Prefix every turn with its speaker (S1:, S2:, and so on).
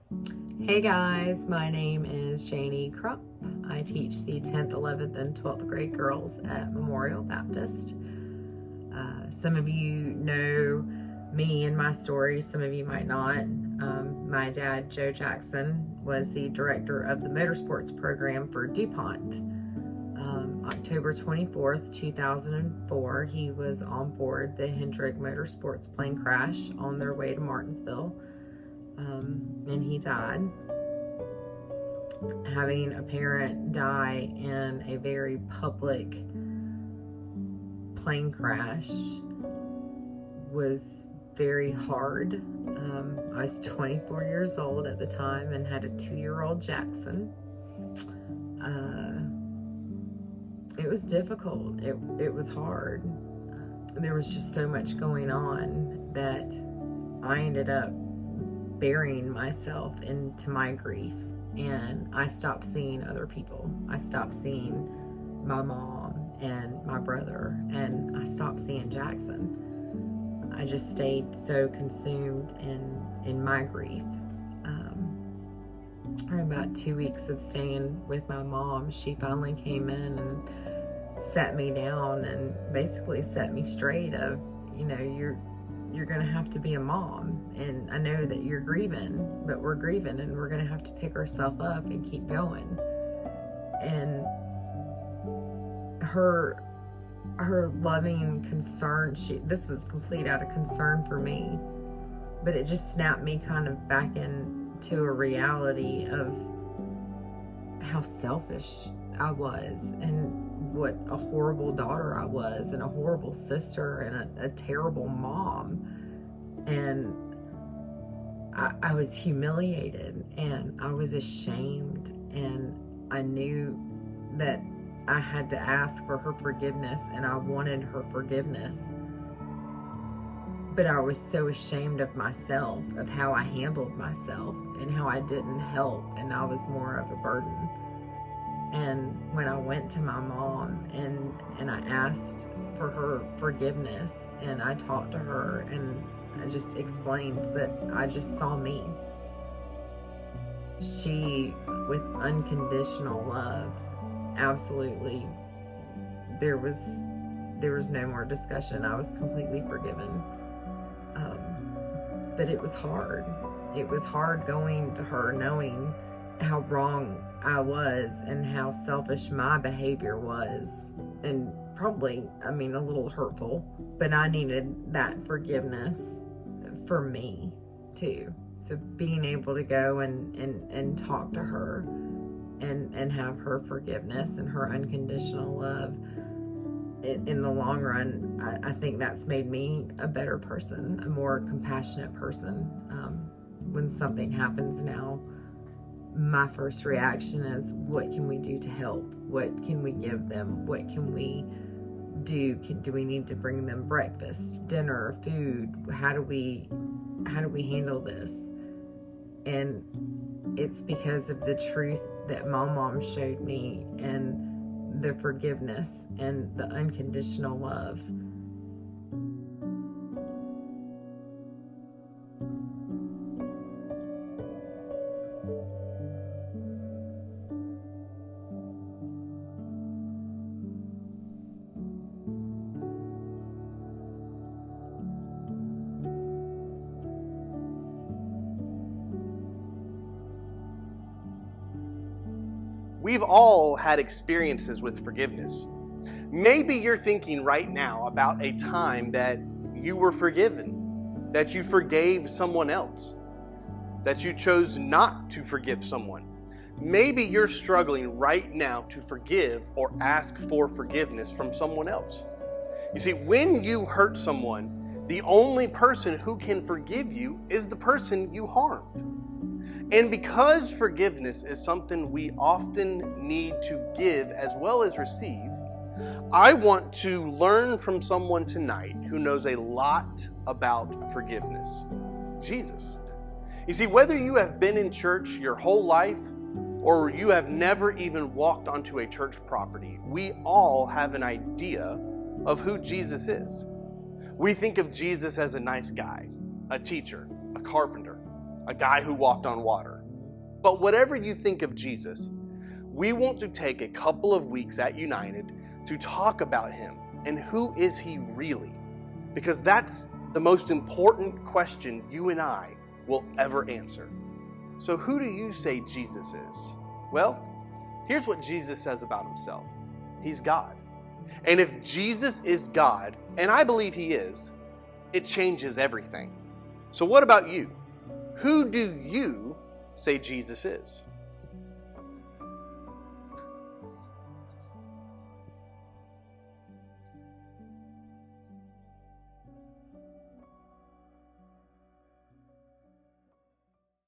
S1: Hey guys, my name is Janie Crump. I teach the 10th, 11th, and 12th grade girls at Memorial Baptist. Some of you know me and my story, some of you might not. My dad, Joe Jackson, was the director of the motorsports program for DuPont. October 24th, 2004, he was on board the Hendrick Motorsports plane crash on their way to Martinsville. And he died. Having a parent die in a very public plane crash was very hard. I was 24 years old at the time and had a 2-year-old Jackson. It was difficult. It was hard. There was just so much going on that I ended up burying myself into my grief, and I stopped seeing other people. I stopped seeing my mom and my brother, and I stopped seeing Jackson. I just stayed so consumed in my grief. About 2 weeks of staying with my mom, she finally came in and sat me down and basically set me straight of, you're going to have to be a mom, and I know that you're grieving, but we're grieving, and we're going to have to pick ourselves up and keep going. And her loving concern, this was complete out of concern for me, but it just snapped me kind of back into a reality of how selfish I was, and what a horrible daughter I was, and a horrible sister, and a terrible mom. And I was humiliated, and I was ashamed, and I knew that I had to ask for her forgiveness, and I wanted her forgiveness. But I was so ashamed of myself, of how I handled myself, and how I didn't help, and I was more of a burden. And when I went to my mom and I asked for her forgiveness, and I talked to her, and I just explained that I just saw me. She, with unconditional love, absolutely, there was no more discussion. I was completely forgiven. But it was hard. It was hard going to her, knowing how wrong I was and how selfish my behavior was, and probably, a little hurtful, but I needed that forgiveness for me too. So being able to go and talk to her and have her forgiveness and her unconditional love, in the long run, I think that's made me a better person, a more compassionate person. When something happens now, my first reaction is, what can we do to help? What can we give them? What can we do? Do we need to bring them breakfast, dinner, food? How do we handle this? And it's because of the truth that my mom showed me, and the forgiveness and the unconditional love.
S2: We've all had experiences with forgiveness. Maybe you're thinking right now about a time that you were forgiven, that you forgave someone else, that you chose not to forgive someone. Maybe you're struggling right now to forgive or ask for forgiveness from someone else. You see, when you hurt someone, the only person who can forgive you is the person you harmed. And because forgiveness is something we often need to give as well as receive, I want to learn from someone tonight who knows a lot about forgiveness, Jesus. You see, whether you have been in church your whole life or you have never even walked onto a church property, we all have an idea of who Jesus is. We think of Jesus as a nice guy, a teacher, a carpenter. a guy who walked on water. But whatever you think of Jesus, we want to take a couple of weeks at United to talk about him and who is he really? Because that's the most important question you and I will ever answer. So who do you say Jesus is? Well, here's what Jesus says about himself. He's God. And if Jesus is God, and I believe he is, it changes everything. So what about you? Who do you say Jesus is?